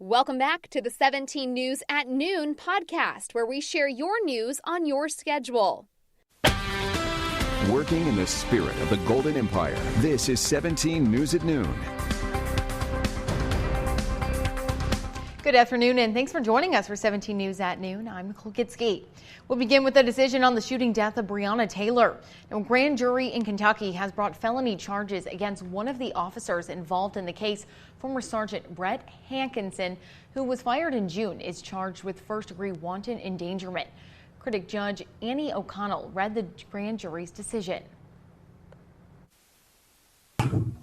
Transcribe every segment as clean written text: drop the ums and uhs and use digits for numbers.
Welcome back to the 17 News at Noon podcast, where we share your news on your schedule. Working in the spirit of the Golden Empire, this is 17 News at Noon. Good afternoon, and thanks for joining us for 17 News at Noon. I'm Nicole Gitske. We'll begin with a decision on the shooting death of Breonna Taylor. Now, a grand jury in Kentucky has brought felony charges against one of the officers involved in the case. Former Sergeant Brett Hankinson, who was fired in June, is charged with first-degree wanton endangerment. Critic Judge Annie O'Connell read the grand jury's decision.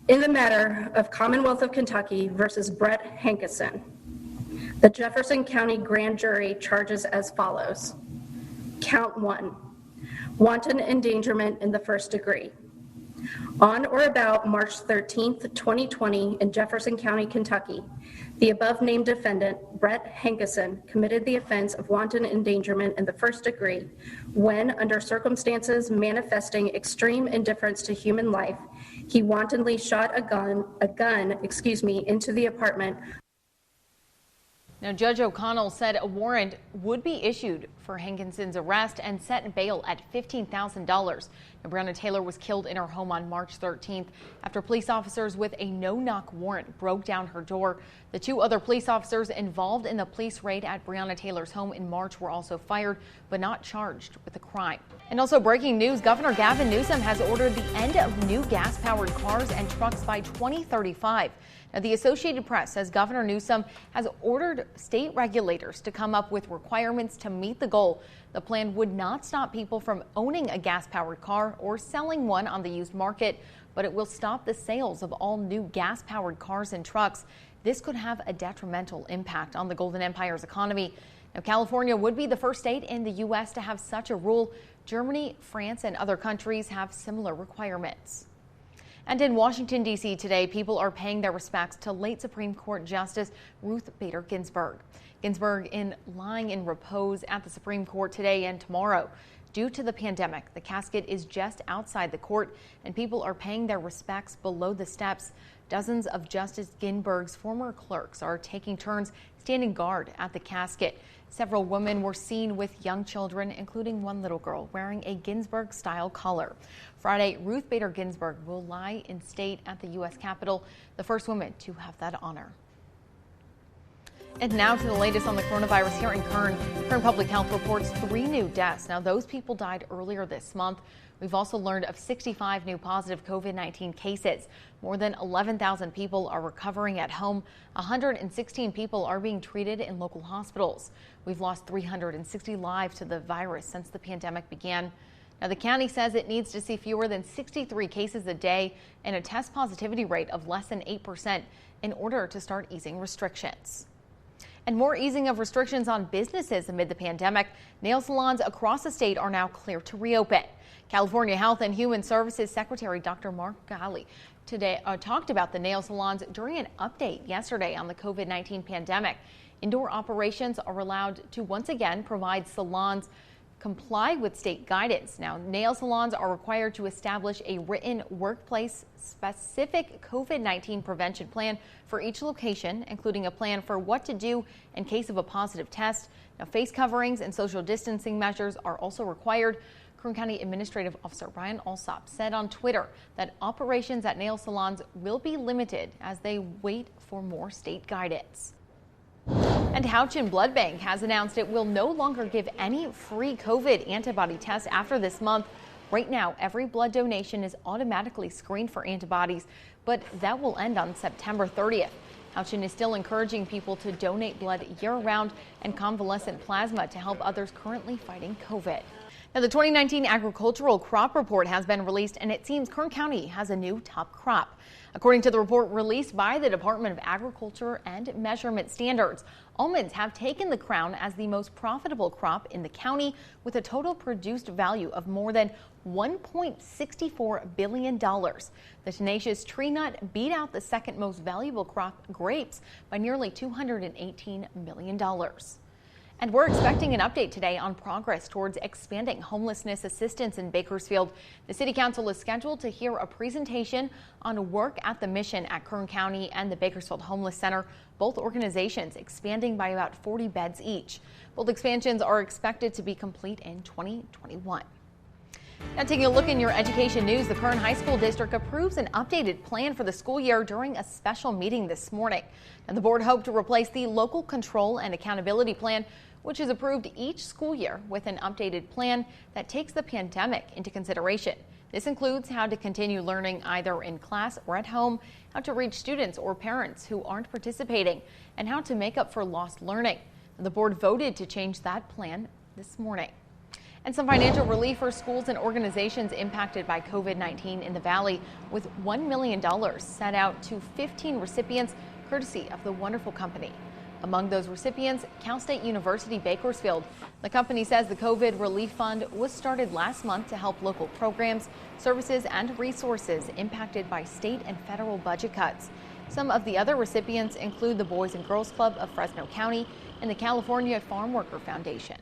In the matter of Commonwealth of Kentucky versus Brett Hankinson, the Jefferson County Grand Jury charges as follows. Count 1, wanton endangerment in the first degree. On or about March 13th, 2020 in Jefferson County, Kentucky, the above-named defendant, Brett Hankinson, committed the offense of wanton endangerment in the first degree when, under circumstances manifesting extreme indifference to human life, he wantonly shot a gun into the apartment. Now, Judge O'Connell said a warrant would be issued for Hankinson's arrest and set bail at $15,000. Now, Breonna Taylor was killed in her home on March 13th after police officers with a no-knock warrant broke down her door. The two other police officers involved in the police raid at Breonna Taylor's home in March were also fired, but not charged with the crime. And also breaking news, Governor Gov Newsom has ordered the end of new gas-powered cars and trucks by 2035. Now, the Associated Press says Governor Newsom has ordered state regulators to come up with requirements to meet the goal. The plan would not stop people from owning a gas-powered car or selling one on the used market, but it will stop the sales of all new gas-powered cars and trucks. This could have a detrimental impact on the Golden Empire's economy. Now, California would be the first state in the U.S. to have such a rule. Germany, France, and other countries have similar requirements. And in Washington, D.C. today, people are paying their respects to late Supreme Court Justice Ruth Bader Ginsburg. Ginsburg lying in repose at the Supreme Court today and tomorrow. Due to the pandemic, the casket is just outside the court, and people are paying their respects below the steps. Dozens of Justice Ginsburg's former clerks are taking turns standing guard at the casket. Several women were seen with young children, including one little girl wearing a Ginsburg-style collar. Friday, Ruth Bader Ginsburg will lie in state at the U.S. Capitol, the first woman to have that honor. And now to the latest on the coronavirus here in Kern. Kern Public Health reports 3 new deaths. Now, those people died earlier this month. We've also learned of 65 new positive COVID-19 cases. More than 11,000 people are recovering at home. 116 people are being treated in local hospitals. We've lost 360 lives to the virus since the pandemic began. Now, the county says it needs to see fewer than 63 cases a day and a test positivity rate of less than 8% in order to start easing restrictions. And more easing of restrictions on businesses amid the pandemic. Nail salons across the state are now clear to reopen. California Health and Human Services Secretary Dr. Mark Ghaly today talked about the nail salons during an update yesterday on the COVID-19 pandemic. Indoor operations are allowed to once again provide salons comply with state guidance. Now, nail salons are required to establish a written workplace-specific COVID-19 prevention plan for each location, including a plan for what to do in case of a positive test. Now, face coverings and social distancing measures are also required. Kern County Administrative Officer Brian Alsop said on Twitter that operations at nail salons will be limited as they wait for more state guidance. And Houchin Blood Bank has announced it will no longer give any free COVID antibody tests after this month. Right now, every blood donation is automatically screened for antibodies, but that will end on September 30th. Houchin is still encouraging people to donate blood year-round and convalescent plasma to help others currently fighting COVID. Now, the 2019 agricultural crop report has been released, and it seems Kern County has a new top crop. According to the report released by the Department of Agriculture and Measurement Standards, almonds have taken the crown as the most profitable crop in the county, with a total produced value of more than $1.64 billion. The tenacious tree nut beat out the second most valuable crop, grapes, by nearly $218 million. And we're expecting an update today on progress towards expanding homelessness assistance in Bakersfield. The City Council is scheduled to hear a presentation on work at the mission at Kern County and the Bakersfield Homeless Center, both organizations expanding by about 40 beds each. Both expansions are expected to be complete in 2021. Now, taking a look in your education news, the Kern High School District approves an updated plan for the school year during a special meeting this morning. And the board hoped to replace the local control and accountability plan, which is approved each school year, with an updated plan that takes the pandemic into consideration. This includes how to continue learning either in class or at home, how to reach students or parents who aren't participating, and how to make up for lost learning. The board voted to change that plan this morning. And some financial relief for schools and organizations impacted by COVID-19 in the Valley, with $1 million set out to 15 recipients, courtesy of the Wonderful Company. Among those recipients, Cal State University Bakersfield. The company says the COVID Relief Fund was started last month to help local programs, services, and resources impacted by state and federal budget cuts. Some of the other recipients include the Boys and Girls Club of Fresno County and the California Farm Worker Foundation.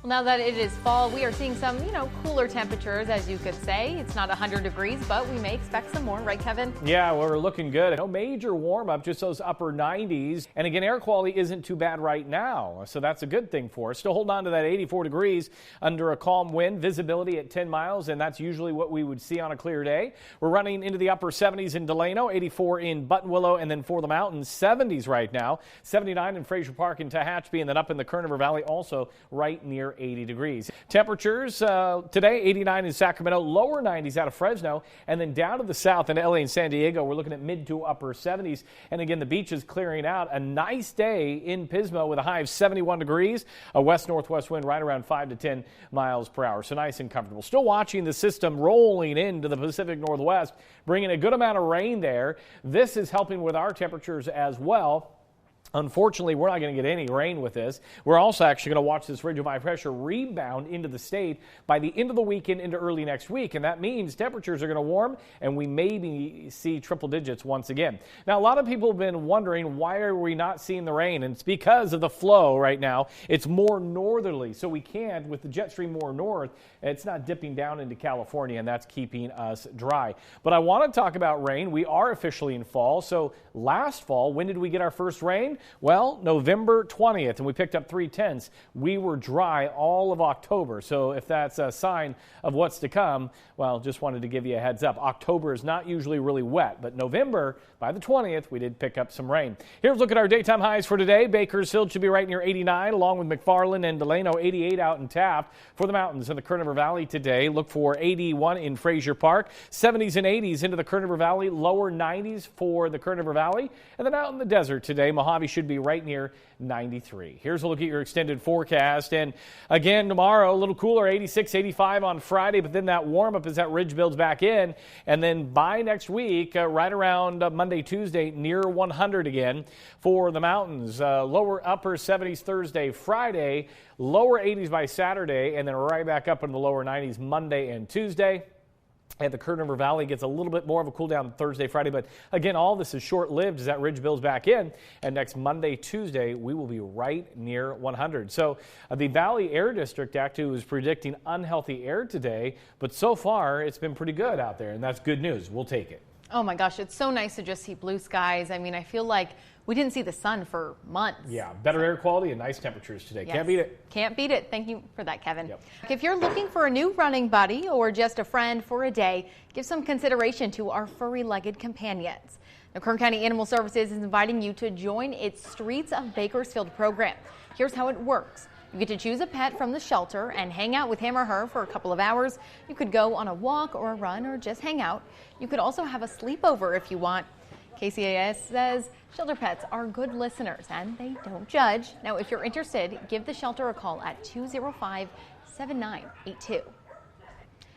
Well, now that it is fall, we are seeing some, cooler temperatures, as you could say. It's not 100 degrees, but we may expect some more, right, Kevin? Yeah, well, we're looking good. No major warm up, just those upper 90s. And again, air quality isn't too bad right now, so that's a good thing for us. Still holding on to that 84 degrees under a calm wind, visibility at 10 miles, and that's usually what we would see on a clear day. We're running into the upper 70s in Delano, 84 in Buttonwillow, and then for the mountains, 70s right now. 79 in Fraser Park and Tehachapi, and then up in the Kern River Valley, also right near 80 degrees. Temperatures today, 89 in Sacramento, lower 90s out of Fresno, and then down to the south in LA and San Diego, we're looking at mid to upper 70s. And again, the beach is clearing out. A nice day in Pismo with a high of 71 degrees, a west-northwest wind right around 5 to 10 miles per hour. So nice and comfortable. Still watching the system rolling into the Pacific Northwest, bringing a good amount of rain there. This is helping with our temperatures as well. Unfortunately, we're not going to get any rain with this. We're also actually going to watch this ridge of high pressure rebound into the state by the end of the weekend into early next week. And that means temperatures are going to warm and we maybe see triple digits once again. Now, a lot of people have been wondering, why are we not seeing the rain? And it's because of the flow right now. It's more northerly, so we can't, with the jet stream more north, it's not dipping down into California, and that's keeping us dry. But I want to talk about rain. We are officially in fall. So last fall, when did we get our first rain? Well, November 20th, and we picked up 3/10. We were dry all of October. So if that's a sign of what's to come, well, just wanted to give you a heads up. October is not usually really wet, but November, by the 20th, we did pick up some rain. Here's a look at our daytime highs for today. Bakersfield should be right near 89, along with McFarland and Delano, 88 out in Taft. For the mountains in the Kern River Valley today, look for 81 in Fraser Park, 70s and 80s into the Kern River Valley, lower 90s for the Kern River Valley. And then out in the desert today, Mojave should be right near 93. Here's a look at your extended forecast. And again, tomorrow, a little cooler, 86, 85 on Friday, but then that warm up as that ridge builds back in. And then by next week, right around Monday, Tuesday, near 100 again for the mountains. Lower upper 70s Thursday, Friday, lower 80s by Saturday, and then right back up in the lower 90s Monday and Tuesday. And the Kern River Valley gets a little bit more of a cool down Thursday, Friday. But again, all this is short-lived as that ridge builds back in. And next Monday, Tuesday, we will be right near 100. So the Valley Air District actually was predicting unhealthy air today. But so far, it's been pretty good out there. And that's good news. We'll take it. Oh, my gosh. It's so nice to just see blue skies. I mean, I feel like we didn't see the sun for months. Yeah, better air quality and nice temperatures today. Yes. Can't beat it. Can't beat it. Thank you for that, Kevin. Yep. If you're looking for a new running buddy or just a friend for a day, give some consideration to our furry-legged companions. The Kern County Animal Services is inviting you to join its Streets of Bakersfield program. Here's how it works. You get to choose a pet from the shelter and hang out with him or her for a couple of hours. You could go on a walk or a run or just hang out. You could also have a sleepover if you want. KCAS says shelter pets are good listeners and they don't judge. Now, if you're interested, give the shelter a call at 205-7982.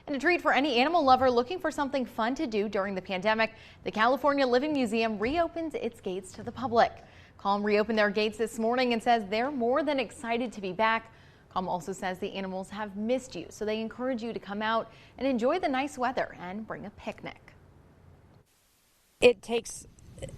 And a treat for any animal lover looking for something fun to do during the pandemic, the California Living Museum reopens its gates to the public. Calm reopened their gates this morning and says they're more than excited to be back. Calm also says the animals have missed you, so they encourage you to come out and enjoy the nice weather and bring a picnic. It takes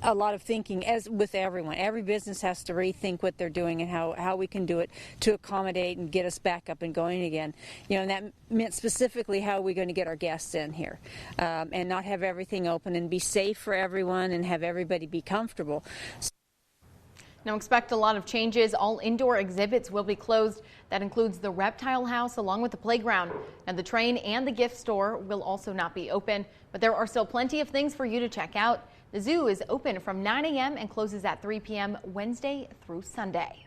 a lot of thinking, as with everyone. Every business has to rethink what they're doing and how we can do it to accommodate and get us back up and going again. And that meant specifically how are we going to get our guests in here and not have everything open and be safe for everyone and have everybody be comfortable. Now expect a lot of changes. All indoor exhibits will be closed. That includes the reptile house along with the playground. And the train and the gift store will also not be open. But there are still plenty of things for you to check out. The zoo is open from 9 a.m. and closes at 3 p.m. Wednesday through Sunday.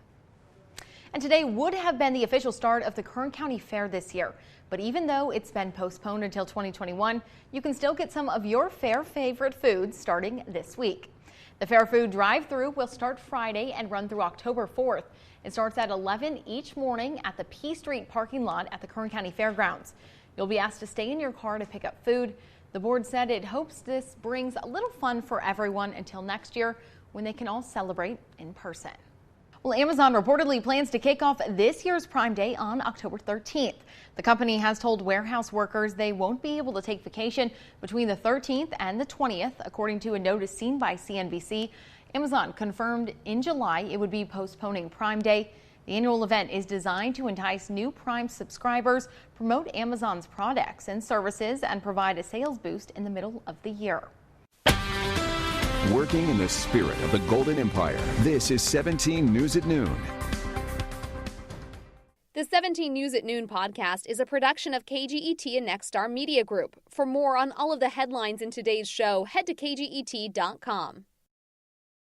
And today would have been the official start of the Kern County Fair this year. But even though it's been postponed until 2021, you can still get some of your fair favorite foods starting this week. The Fair Food Drive-Thru will start Friday and run through October 4th. It starts at 11 each morning at the P Street parking lot at the Kern County Fairgrounds. You'll be asked to stay in your car to pick up food. The board said it hopes this brings a little fun for everyone until next year when they can all celebrate in person. Well, Amazon reportedly plans to kick off this year's Prime Day on October 13th. The company has told warehouse workers they won't be able to take vacation between the 13th and the 20th, according to a notice seen by CNBC. Amazon confirmed in July it would be postponing Prime Day. The annual event is designed to entice new Prime subscribers, promote Amazon's products and services, and provide a sales boost in the middle of the year. Working in the spirit of the Golden Empire, this is 17 News at Noon. The 17 News at Noon podcast is a production of KGET and Nexstar Media Group. For more on all of the headlines in today's show, head to kget.com.